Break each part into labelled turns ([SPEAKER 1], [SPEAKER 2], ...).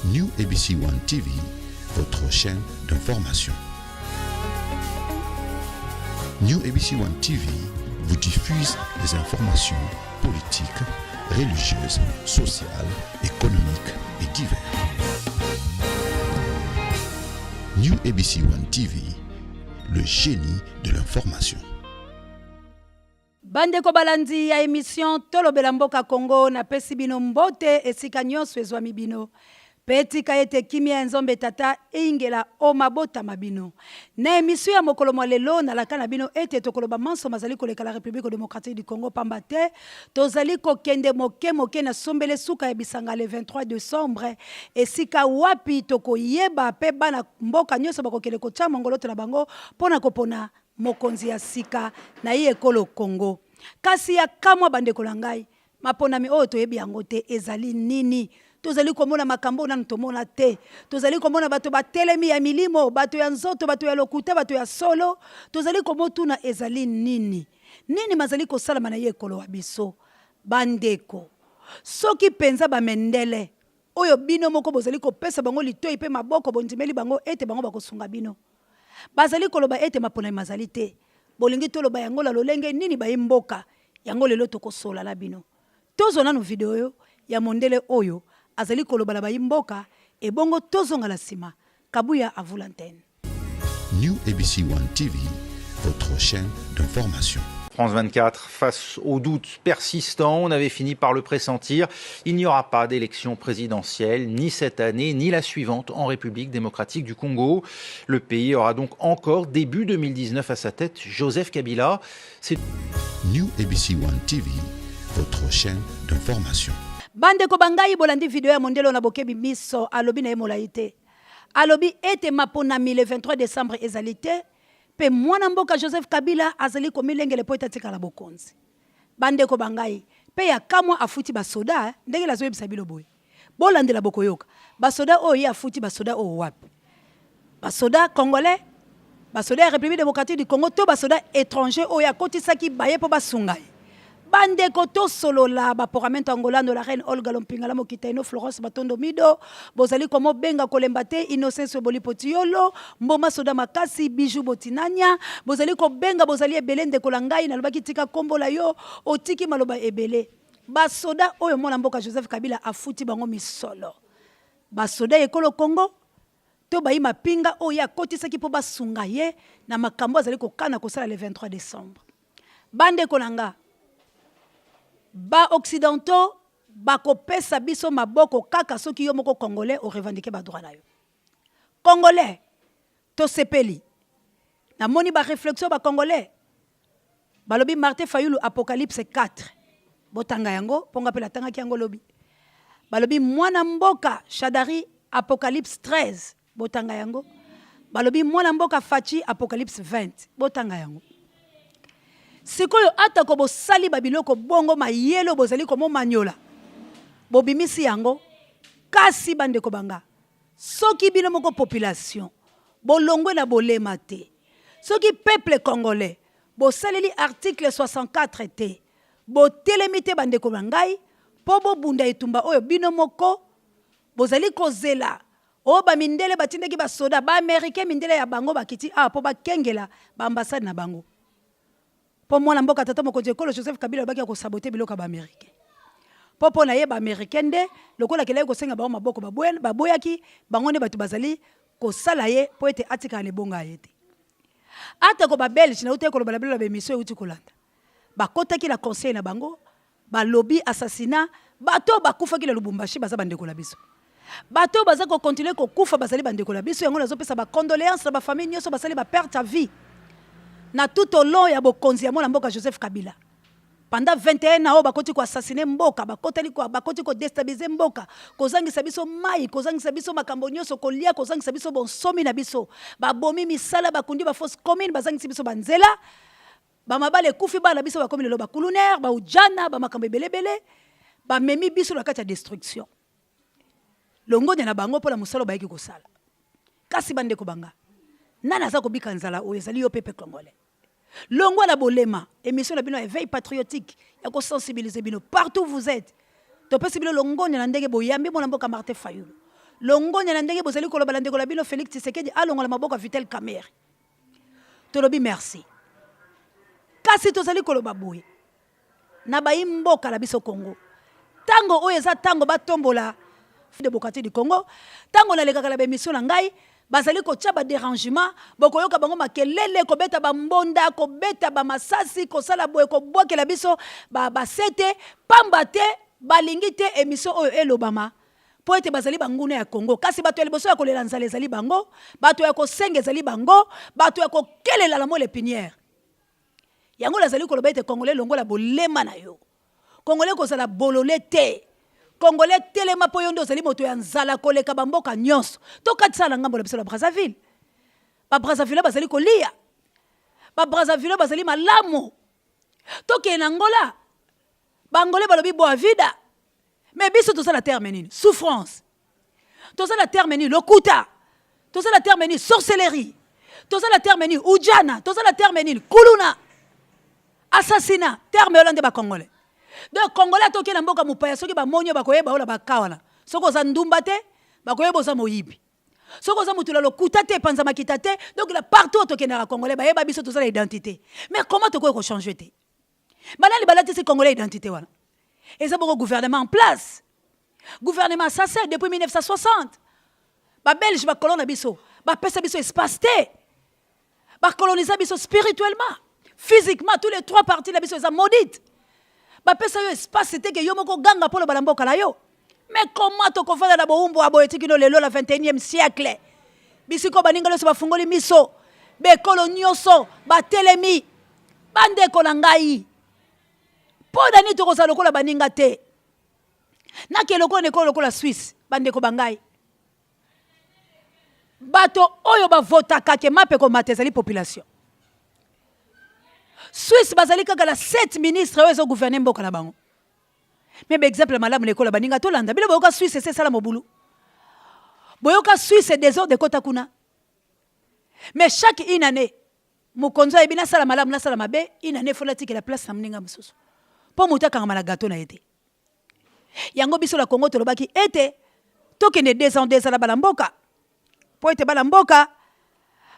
[SPEAKER 1] New ABC One TV, votre chaîne d'information. New ABC One TV vous diffuse des informations politiques, religieuses, sociales, économiques et diverses. New ABC One TV, le génie de l'information.
[SPEAKER 2] Bandeko balandi ya émission Tolobela Mboka Congo na pesi bino mbote esika nyonso ezwami bino. Peti kayete kimia nzombe tata ingela o mabota mabino. Na émission ya mokolo mwa lelo na lakana bino ete tokoloba manso mazali koleka la République démocratique du Congo pambate. Tozali kokende moke na sombele suka ya bisanga le 23 décembre. Esika wapi toko yeba pe bana mboka nyonso bakokele kocha mongoloto na bango pona kopona mokonzi ya sika na ye ekolo Congo. Kasi ya kamwa bandeko na ngai maponami oyo toyebi yango te ezali nini? Tozali komona makambo na ntomona te. Tozali komona bato batelemi ya milimo, bato ya nzoto, bato ya lokuta, bato ya solo. Tozali komotuna ezali nini? Nini mazali kosalama na ye ekolo wa biso? Bandeko. Soki penza bamendele oyo bino moko bozali kopesa bango litoi pe maboko bondimeli bango ete bango bakosunga bino. Bazali koloba ete maponami mazali te. Bolingi toloba yango la lolenge nini bayimboka yango lelo tokosola la bino. Tozo nanu video yo ya mondele oyo azali koloba la bayimboka e bongo tozonga la sima. Kabuya à vous l'antenne.
[SPEAKER 1] New ABC One TV, votre chaîne d'information.
[SPEAKER 3] France 24, face aux doutes persistants, on avait fini par le pressentir. Il n'y aura pas d'élection présidentielle, ni cette année, ni la suivante en République démocratique du Congo. Le pays aura donc encore début 2019 à sa tête Joseph Kabila. C'est
[SPEAKER 1] New ABC One TV, votre chaîne d'information.
[SPEAKER 2] Bande ko bangai bolandi video ya mondelo na bokebi miso alobi na emolaite. Alobi ete maponami le 23 décembre ezalité. Pe mwana mboka Joseph Kabila azali komilengele po etatika la bokonzi. Bande ko bangai pe ya kamwa afuti basoda ndenge la zoyebisa bilo boy. Bolande la bokoyoka. Basoda oyo afuti basoda o wapi? Basoda congolais, basoda République démocratique du Congo to basoda étranger oyo akotisaki baye po basungai. Bande koto solo la baporamento angolano la reine Olga Lompingala Mokitaino Florence Batondo Mido bozali komo benga kolembate Innocence Bolipotiolo mboma soda makasi bijou botinanya bozali ko benga bozali ebele ndeko la ngai na lobaki tika kombo la yo otiki maloba ebele basoda oyo mwana mboka Joseph Kabila afuti bango misolo basoda ekolo Congo to bayima pinga oyo akotisaki po basunga ye na makambo azali kokana kosala le 23 décembre bande kolanga ba occidentaux bakopesa biso maboko kaka soki yo moko congolais o revendiquer ba droit na yo congolais to sepeli na moni ba réflexion ba congolais balobi Martin Fayulu Apocalypse 4 botanga yango ponga pela tanga kiango lobi balobi mwana mboka Shadari Apocalypse 13 botanga yango balobi mwana mboka Fachi Apocalypse 20 botanga yango. Sikoyo atako bo sali babiloko bongo mayelo bozali komo manyola bobimisi yango kasi bande ko banga soki bino moko population bolongwe na bolema te soki peuple congolais bo saleli article 64 te bo telemite bande ko bangai po bo bunda etumba oyo bino moko bozali kozela o ba mindele batindeki ba soda ba américain mindele ya bango bakiti po ba kengela ba ambassade na bango. Po mwana mboka tata mokonzi ekolo Joseph Kabila baki ko saboter biloko ba américain. Popo na ye ba américain de lokola kele ko senga ba maboko baboyaki bango ne batu bazali ko sala ye po ete atika ne bonga yete. Ata ko ba belge na uté ko ba bela ba émission uti kolanda. Ba kotaki la conseil na bango ba lobby assassinat bato bakufa ki la Lubumbashi baza bande ko la biso. Bato baza ko continuer ko kufa bazali bande ko la biso yango nazo pesa ba condoléances na ba famille nyoso basali ba perte à vie. Na tout au long ya bokonzi ya mwana mboka Joseph Kabila. Pendant 21 ans bakoti ko assassiner mboka, bakoti ko déstabiliser mboka, kozangisa biso mai, kozangisa biso makambo nyonso kolia, kozangisa biso bonsomi na biso. Ba bomi misala bakundi ba fausse commune, bazangisa biso banzela. Ba mabale kufi ba na biso ba commune lo ba kulunaire, ba ujana, ba makambo belebele, ba memi biso la kati ya destruction. Longo na bango po la musalo ba yeki kosala. Kasi bande ko banga. Nana za ko bikanzala o ezali yo pepe congolais. Longo la bolema, émission la bino éveil patriotique, ya ko sensibiliser bino partout où vous êtes. To possible longo na ndenge boyambi mona mboka Martin Fayulu. longonya na ndenge bozali koloba ndeko la bino Félix Tshisekedi alongola maboko Vital Kamerhe tolobi merci kasi tozali koloba boye na baimboka la biso Congo tango oyo eza tango batombola démocratique du Congo tango na lekaka la bémission na ngai bazali ko tcha ba dérangement bokoyoka bango makelele ko beta ba mbonda ko beta ba masasi ko sala boye ko bwakela biso ba sete pambate balingi te émission oyo elobama po ete bazali banguna ya Congo kasi bato ya liboso ya kolela nzala ezali bango bato ya kosenga ezali bango bato ya kokelela la mole pinière yango lazali koloba ete Congolais longola bolema na yo Congolais kozala bolole te Congolais telema po yondo ozali moto ya nzala koleka bamboka nyonso tokatisa na ngambo na biso la Brazzaville ba Brazzaville bazali kolia ba Brazzaville bazali malamu toke na Angola bangolais balobi boa vida mais biso to ça la terme nini souffrance to ça la terme nini lokuta to ça la terme nini sorcellerie to ça la terme nini ujana to ça la terme nini kuluna assassinat terme hollandais ba congolais donc congolais toke na mboka mupaya soki ba monyo ba koyeba ola ba kawana soko za ndumba te ba koyeba za moyibi soko za mutula lokuta te panza makita te donc là partout toke na congolais ba yeba biso to ça la identité mais comment to ko changer te balali balati c'est congolais identité wana et ça beaucoup gouvernement en place gouvernement assassin depuis 1960 ba belge ba colon biso ba pesa biso espace te ba coloniser biso spirituellement physiquement tous les trois parties la biso ça maudite ba pesa yo espace c'était que yo moko ganga polo balamboka la yo mais comment to kofana na boumbo aboetiki no lelo la 21e siècle bisiko baningalo so bafungoli miso be kolonioso ba telemi bande kolangai poda ni toko sa lokola baninga te na ke lokola ne ko lokola Suisse bande ko bangai bato oyo ba votaka ke mape ko matezali population Suisse bazali kaka la 7 ministres oyo zo gouverner mboka na bango mais par exemple malamu ne ko la baninga to landa bilo boyoka Suisse c'est ça la mobulu boyoka Suisse désordre de kota kuna mais chaque une année mokonzo ebina sala malamu na sala mabe une année faut la tike la place na mninga mususu po mutaka ngama gato na ete yango biso la Congo tolobaki ete tokende descendre sala balamboka po ete balamboka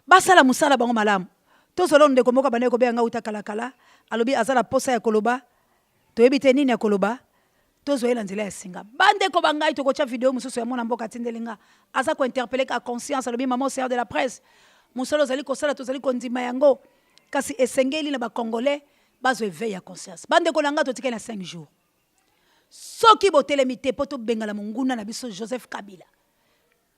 [SPEAKER 2] basala musala bango malamu to solo ndeko moka bane ko be nga utakala kala alobi azala posa ya koloba to ebite nini ya koloba to zoela nzela ya singa bande ko bangai to ko cha video mususu ya mona mboka tindelinga aza ko interpeller ka conscience alobi maman sœur de la presse musolo zali ko sala to zali ko ndima yango kasi esengeli na ba congolais bazo éveil ya conscience bande ko nanga to tika na 5 jours soki botelemi te poto bengala munguna na biso Joseph Kabila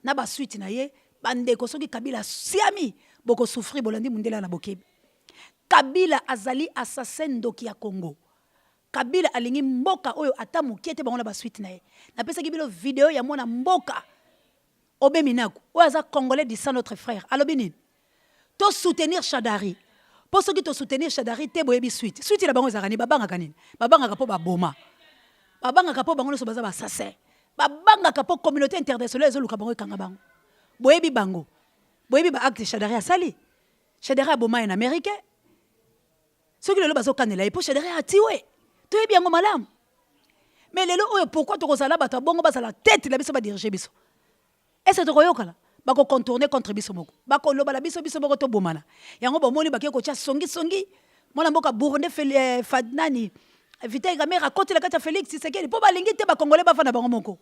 [SPEAKER 2] na ba suite na ye bande ko soki Kabila siami boko souffrir bolandi mundela na bokebi Kabila azali assassin doki ya Congo Kabila alingi mboka oyo ata mukiete bango na ba suite na ye na pesa kibilo video ya mona mboka obeminaku oyo aza congolais dit ça notre frère alobini to soutenir Chadari pour ceux qui te soutenir Chadari te boyebi suite la bango zakani babanga kanini babanga kapo baboma babanga kapo bango no so baza ba assassin babanga kapo communauté internationale zo luka bango kanga bango boyebi bango boyebi ba acte Chadari asali Chadari aboma en américain ceux qui le bazo kanela et pour Chadari atiwe to yebi yango malam mais lelo oyo pourquoi to kozala bato bongo baza la tête la biso ba diriger biso est-ce que to koyokala bako contourner contre biso moko bako loba la biso moko to bomana yango bomoni bake ko tia songi mona mboka Burundi fadnani Vital Kamerhe raconte la kata Félix Tshisekedi po balingi te ba congolais ba fana bango moko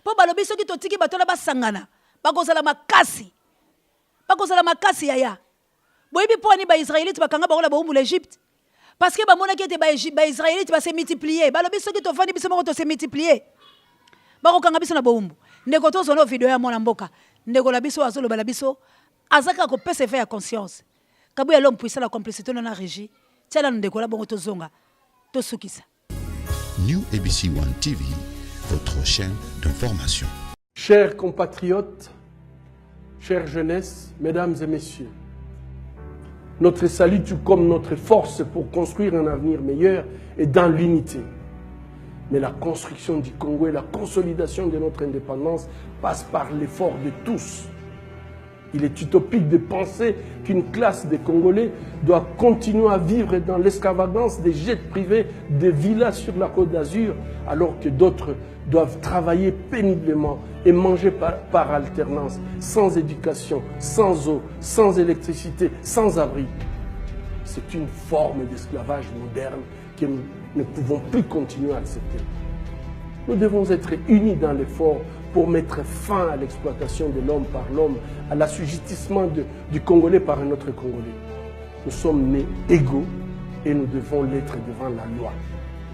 [SPEAKER 2] po balobi soki to tiki batola basangana bako sala makasi yaya boyebi po ni ba israélite bakanga bango la bombu l'Égypte parce que ba mona ki te ba israélite ba se multiplier balobi soki to fani biso moko to se multiplier bako kanga biso na bombu ndeko to zono video ya mona mboka ndeko la biso azolo bala biso azaka ko pese faire conscience kabu ya l'homme puissant la complicité na régie tiala ndeko la bongo to zonga to sukisa
[SPEAKER 1] New ABC One TV, votre chaîne d'information.
[SPEAKER 4] Chers compatriotes, chère jeunesse, mesdames et messieurs, notre salut tout comme notre force pour construire un avenir meilleur est dans l'unité. Mais la construction du Congo et la consolidation de notre indépendance passe par l'effort de tous. Il est utopique de penser qu'une classe de Congolais doit continuer à vivre dans l'extravagance des jets privés, des villas sur la Côte d'Azur, alors que d'autres doivent travailler péniblement et manger par alternance, sans éducation, sans eau, sans électricité, sans abri. C'est une forme d'esclavage moderne que nous ne pouvons plus continuer à accepter. Nous devons être unis dans l'effort pour mettre fin à l'exploitation de l'homme par l'homme, à l'assujettissement du Congolais par un autre Congolais. Nous sommes nés égaux et nous devons l'être devant la loi.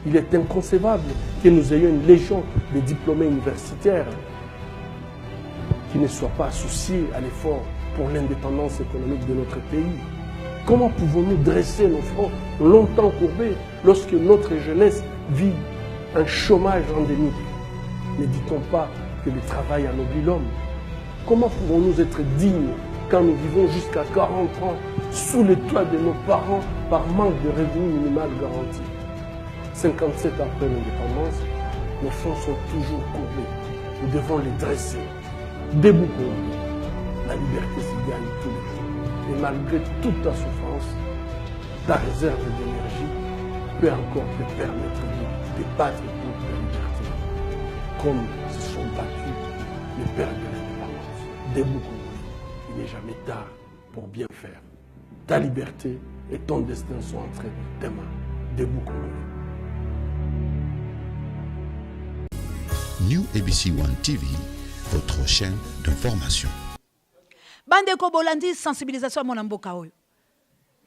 [SPEAKER 4] Il est inconcevable que nous ayons une légion de diplômés universitaires qui ne soient pas associés à l'effort pour l'indépendance économique de notre pays. Comment pouvons-nous dresser nos fronts longtemps courbés lorsque notre jeunesse vit un chômage endémique? Ne dit-on pas que le travail anoblit l'homme? Comment pouvons-nous être dignes quand nous vivons jusqu'à 40 ans sous le toit de nos parents par manque de revenus minimal garanti? 57 après l'indépendance, nos fronts sont toujours courbés. Nous devons les dresser. Debout pour nous. La liberté se gagne tous les jours. Et malgré toute ta souffrance, ta réserve d'énergie peut encore te permettre de battre pour la liberté. Comme se sont battus les pères de l'indépendance. Debout pour nous. Il n'est jamais tard pour bien faire. Ta liberté et ton destin sont entre tes mains. Debout pour nous.
[SPEAKER 1] New ABC One TV, votre chaîne d'information.
[SPEAKER 2] Bandeko Bolandi, sensibilisation à mon amboka oyo.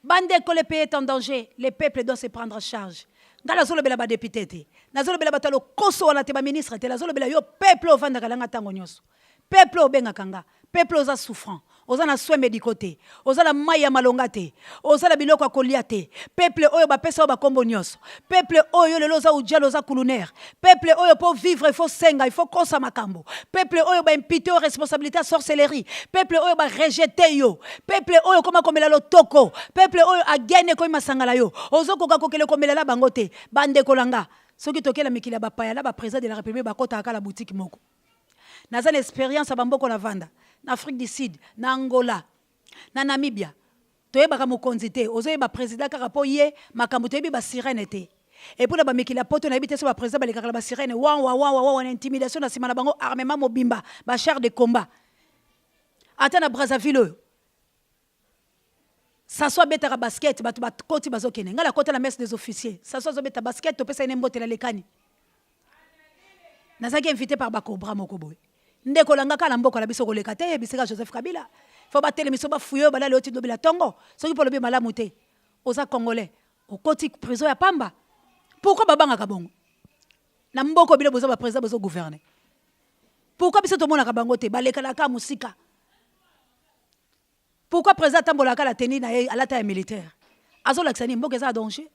[SPEAKER 2] Bandeko, le pays est en danger, les peuples doivent se prendre en charge. Ngala zolo bela ba député te. Na zolo bela batalo koso wala te ba ministre te. La zolo bela yo peuple ovanda kalanga tango nyoso. Peuple obenga kanga. Peuple oza souffrant. Oza na soins médicaux te. Oza la maya malonga te. Oza la biloko akolia te. Peuple oyo ba pesa ba kombo nyoso. Peuple oyo lelo za ujalo za kulunaire. Peuple oyo pour vivre il faut senga, il faut kosa makambo. Peuple oyo ba impité aux responsabilités à sorcellerie. Peuple oyo ba rejeter yo. Peuple oyo koma komela lo toko. Peuple oyo a gagné ko masangala yo. Ozo koka kokele komela la bango te. Bande kolanga. Soki tokela mikila ba paya la ba président de la République ba kota aka la boutique moko. Naza l'expérience à Bamboko la vanda, en Afrique du Sud, en Angola, en Namibia. Tu es un konzité, ozo ba président karapo ye, makambo tu es ba sirène té. Et pour la bameki la poto na habité sur ba président ba ba sirène, wa intimidation na simana bango armement mobimba, ba char de combat. Ata na Brazzaville. Ça soit beta basket, ba koti bazokene. Ngala kota la messe des officiers. Ça soit beta basket, to pesa inembote la lekani. Nazaki invité par Bakobra Mokoboy. Ndeko langa kala mboko la biso koleka te bisika Joseph Kabila. Faut ba tele miso ba fuyo ba la loti dobila tongo. Soki polo bi malamu te. Oza congolais. Au koti prison ya pamba. Pourquoi babanga kabongo? Na mboko bila boza ba président bozo gouverner. Pourquoi biso to mona kabango te baleka la ka musika? Pourquoi président tambola ka la tenue na à la taille militaire? Azo laksani mboko za danger.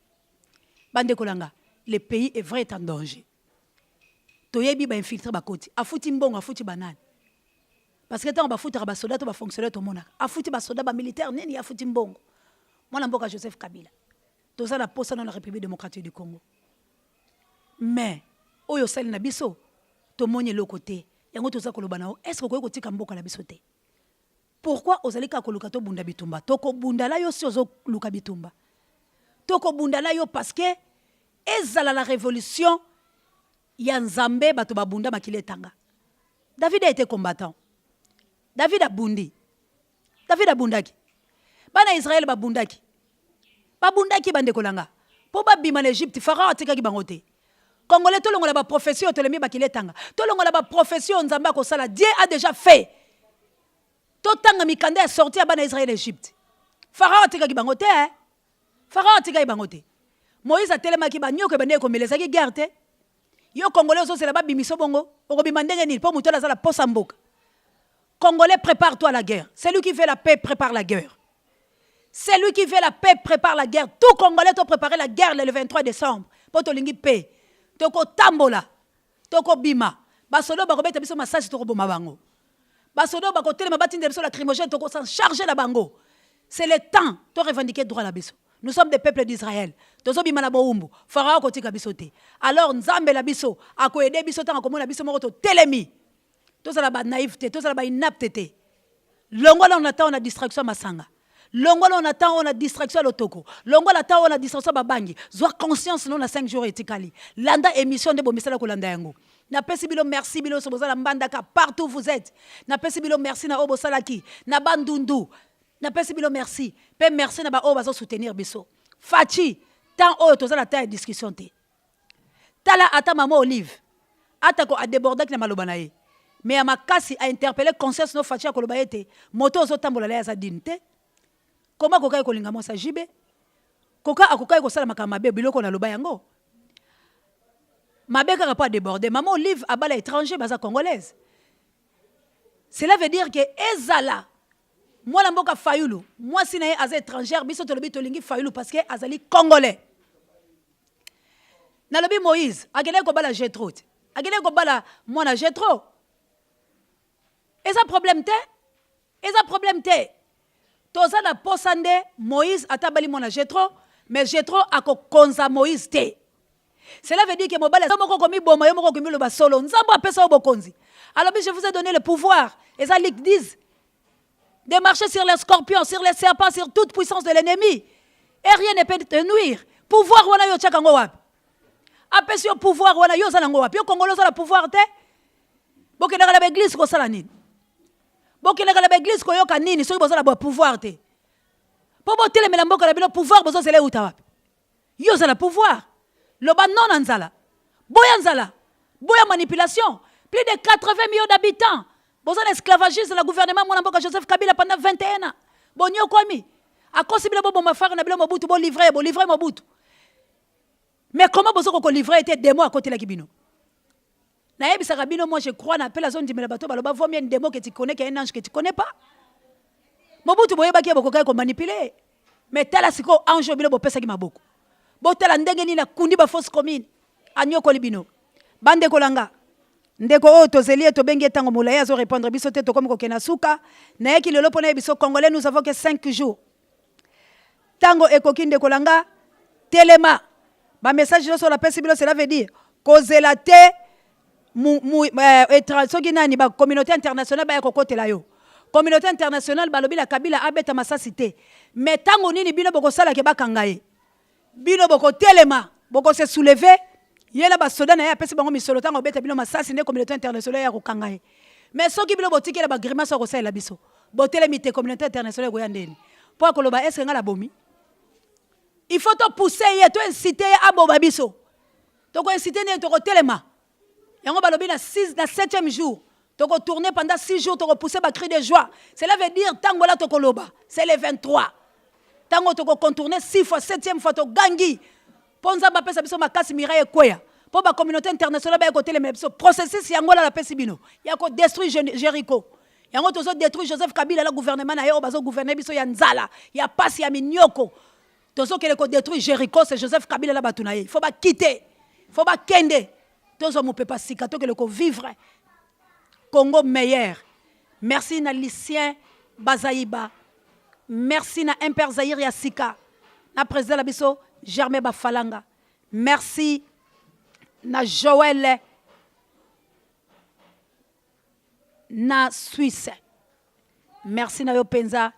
[SPEAKER 2] Bande kolanga, le pays est vrai en danger. Toyebi ba infiltrer ba koti afuti mbongo afuti banane parce que tant ba futra ba soldat to ba fonctionnaire to mona afuti ba soldat ba militaire neni afuti mbongo mwana mboka Joseph Kabila to ça la posa dans la République démocratique du Congo mais oyo sel na biso to monye le côté yango to za koloba nao est-ce que ko tika mboka la biso te pourquoi ozali ka koluka to bunda bitumba to ko bunda la yo si ozo luka bitumba to ko bunda la yo parce que ezala la révolution Yanzambe bato babunda makile tanga. David a été combattant. David a bundi. David a bundaki. Bana Israël babundaki. Babundaki bande kolanga. Po babima l'Égypte, Pharaon atika ki bangote. Congolais to longola ba profession to lemi bakile tanga. To longola ba profession nzamba ko sala Dieu a déjà fait. To tanga mikanda est sorti à bana Israël Égypte. Pharaon atika ki bangote. Pharaon atika ki bangote. Moïse a telema ki banyoko bande ko melesa ki guerre te. Yo Congolais aussi c'est là-bas bimiso bongo. Okobimandenge ni po muto la sala posa mboka. Congolais prépare-toi à la guerre. Celui qui fait la paix prépare la guerre. Celui qui fait la paix prépare la guerre. Tout Congolais doit préparer la guerre le 23 décembre. Pour tolingi paix. Toko tambola. Toko bima. Basodo ba kobeta biso massage toko boma bango. Basodo ba kotelema ma batinde biso lacrymogène toko s'en charger la bango. C'est le temps de revendiquer droit la biso. Nous sommes des peuples d'Israël. Tozo bimana boumbu. Pharaon kotika bisote. Alors nzambe la biso ako aider biso tanga komona biso moko to telemi. Toza la ba naïveté, toza la ba inapteté. Longola on attend on a distraction masanga. Longola on attend on a distraction lotoko. Longola attend on a distraction babangi. Zwa conscience non na 5 jours etikali. Landa émission de bomisala ko landa yango. Na pesi bilo merci bilo so bozala mbandaka partout vous êtes. Na pesi bilo merci na obo salaki. Na bandundu. Na pesi bilo merci. Pe merci na ba oba zo soutenir biso. Fachi tant o tozala ta discussion te. Tala ata maman Olive. Ata ko a déborder na maloba na ye. Mais à ma casse a interpellé conscience no Fachi ko loba ete. Moto zo tambola la za dinte. Comment kokai ko linga mo sa jibe? Koka akokai ko sala makamabe biloko na loba yango. Mabeka n'a pas débordé. Maman Olive à bala étranger, baza congolaise. Cela veut dire que Ezala, moi la mboka Fayoulou, moi si nae aza étrangère, biso tolobi tolingi Fayoulou parce que azali congolais. Nalobi Moïse, agene ko bala Jetro. Agene ko bala moi na Jetro. Eza problème te? Eza problème te? Toza na posande Moïse atabali moi na Jetro, mais Jetro ako konza Moïse te. Cela veut dire que mobile moko komi boma yo moko komi lo basolo nzambo apesa obokonzi. Alors je vous ai donné le pouvoir et ça lik disent de marcher sur les scorpions, sur les serpents, sur toute puissance de l'ennemi et rien ne peut te nuire. Pouvoir wana yo tchaka ngo wapi. Apesi yo pouvoir wana yo zala ngo wapi. Yo kongolo za la pouvoir te. Boki na la église ko sala nini. Boki na la église ko yo ka nini so boza la pouvoir te. Po botele melamboka la bino pouvoir bozo zele uta wapi. Yo za la pouvoir. Loba non anzala. Boya anzala. Boya manipulation. Plus de 80 millions d'habitants. Boza l'esclavagisme de la gouvernement Mwanamboka Joseph Kabila pendant 21 ans. Bonyo kwami. A cause bila bo mafara na bila Mobutu bo livrer Mobutu. Mais comment bozo ko livrer était démo à côté la kibino. Na yebi sarabino moi je crois na appel à zone dimela bato baloba vaut mieux une démo que tu connais qu'un ange que tu connais pas. Mobutu boyeba ki boko ko manipuler. Mais tala siko ange bilo bo pesa ki maboko. Botela ndenge ni na kundi ba fausse commune anyoko libino bande kolanga ndeko o tozeli to bengi tango molaya azo répondre biso te to comme ko kena suka na yeki lelo pona biso congolais nous avons que 5 jours tango ekoki ndeko langa telema ba message sur la pesi bilo cela veut dire kozela te soki nani ba communauté internationale ba kokotela yo communauté internationale balobi la Kabila abeta masasi te mais tango nini bino bokosala ke bakangaye bino boko telema boko se soulever yela ba soda na ya pesi bango misolo tango beta bino masasi ne communauté internationale ya kokangaye mais soki bino botikela ba grimace ko sala biso botelemi te communauté internationale ko yandeni po akoloba est-ce ngala bomi il faut to pousser ye to inciter a boba biso to ko inciter ne to ko telema yango balobi na 7e jour to ko tourner pendant 6 jours to ko pousser ba cri de joie cela veut dire tango la to ko loba c'est le 23 tango to ko contourner 6 fois 7e fois to gangi ponza ba pesa biso makasi miraye koya po ba communauté internationale ba côté les biso processus yango la pesi bino ya ko détruire Jéricho yango to zo détruire Joseph Kabila la gouvernement na yo bazo gouverner biso ya nzala ya pasi ya minyoko to zo kele ko détruire Jéricho c'est Joseph Kabila la batunaye il faut ba quitter il faut ba kende to zo mo peut pas sika to kele ko vivre Congo meilleur merci na Lucien Bazaïba. Merci na Imper Zahir Yassika. Na président Labiso Germain Bafalanga. Merci na Joël na Suisse. Merci na yo penza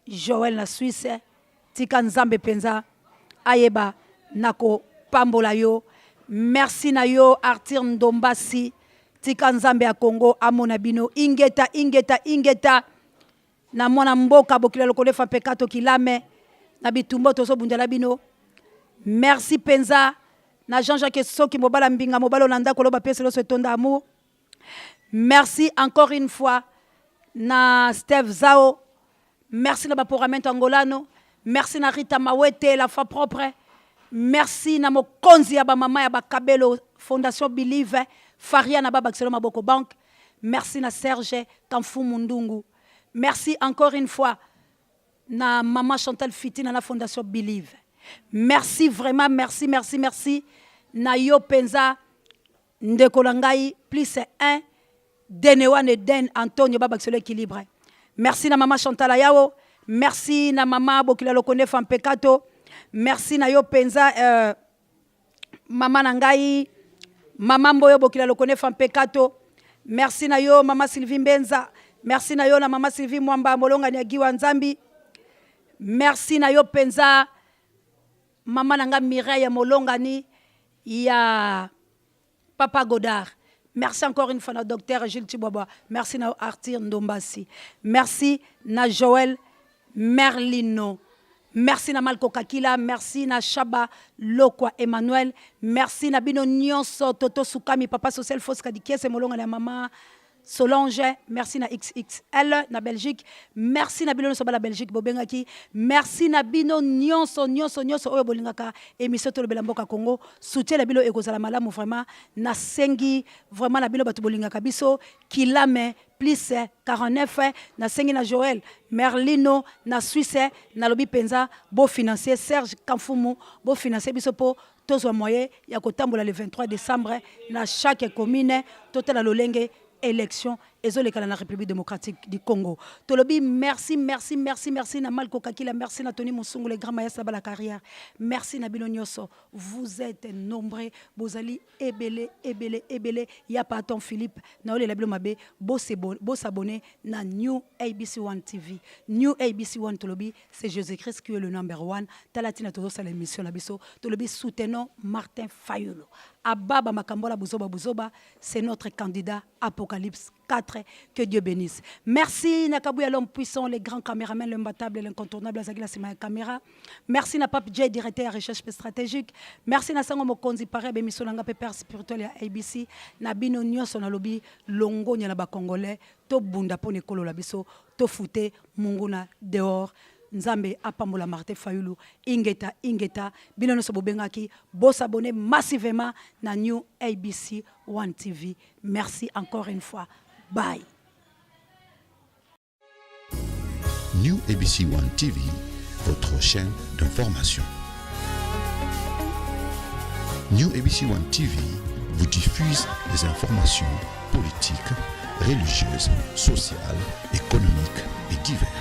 [SPEAKER 2] Joël na Suisse. Tika Nzambe penza ayeba nako pambola yo. Merci na yo Arthur Ndombasi. Tika Nzambe a Congo amona bino ingeta na mwana mboka bokila lokole fa pekato kilame na bitumbo tozo bundela bino merci penza na Jean-Jacques Soki mobala mbinga mobalo nanda koloba peselo se tonda amour merci encore une fois na Steve Zao merci na baporamento angolano merci na Rita Mawete la fa propre merci na mokonzi ya ba mama ya ba Kabelo Fondation Believe Faria na baba Xelo Maboko Bank merci na Serge Kamfu Mundungu. Merci encore une fois na maman Chantal Fiti na la Fondation Believe. Merci vraiment, merci. Na yo penza ndekolangai plus 1 Denewan Den Antonio Babaxelo équilibre. Merci na maman Chantal Ayao. Merci na maman Bokila Lokone Fampekato. Merci na yo penza maman Nangai. Maman Boyo Bokila Lokone Fampekato. Merci na yo maman Sylvie Benza. Merci na yo na Mama Sylvie Mwamba Molonga ni Giwa Nzambi. Merci na yo penza Mama nanga Mireille Molonga ni ya Papa Godard. Merci encore une fois na docteur Gilles Tiboba. Merci na Arthur Ndombasi. Merci na Joël Merlino. Merci na Malko Kakila, merci na Shaba Lokwa Emmanuel, merci na Bino Nyonso Toto Sukami Papa Social Foska Dikiese Molonga na Mama Solange, merci na XXL na Belgique, merci na Bino Soba la Belgique Bobengaki, merci na Bino Nyonso Oyo Bolingaka émission to le Belamboka Congo, soutien na Bino Ekozala malamu vraiment na sengi vraiment na Bino batu Bolingaka biso kilame plus 49 na sengi na Joël Merlino na Suisse na lobi penza bo financier Serge Kamfumu bo financier biso po tozwa moyen ya kotambola le 23 décembre na chaque commune total lolenge élection ezolekala na République démocratique du Congo. Tolobi merci na Malko Kakila, merci na Tony Musungu le grand maestro de la carrière. Merci na Bino Nyoso. Vous êtes nombreux, Bozali ebele ya Paton Philippe na ole la Bilo Mabe, bo s'abonner na New ABC One TV. New ABC One Tolobi, c'est Jésus-Christ qui est le number one. Talatina todo sa l'émission la biso. Tolobi soutenons Martin Fayulu. Ababa Makambola Buzoba, c'est notre candidat Apocalypse 4, que Dieu bénisse. Merci Nakabouya l'homme puissant, les grands caméramans, l'imbattable, l'incontournable, Azagila c'est ma caméra. Merci na Pape J, directeur recherche stratégique. Merci na Sango Mokonzi Pare, bémission nanga père spirituel ya ABC, na Bino Nyonso na lobi longo nya na ba Congolais, to bunda pone kolo la biso, to fute munguna dehors. Nzambe apambola Martin Fayulu ingeta Bino Nyonso bobengaki bo s'abonner massivement na New ABC One TV. Merci encore une fois. Bye.
[SPEAKER 1] New ABC One TV, votre chaîne d'information. New ABC One TV vous diffuse des informations politiques, religieuses, sociales, économiques et diverses.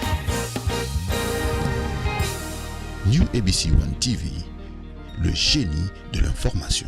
[SPEAKER 1] New ABC One TV, le génie de l'information.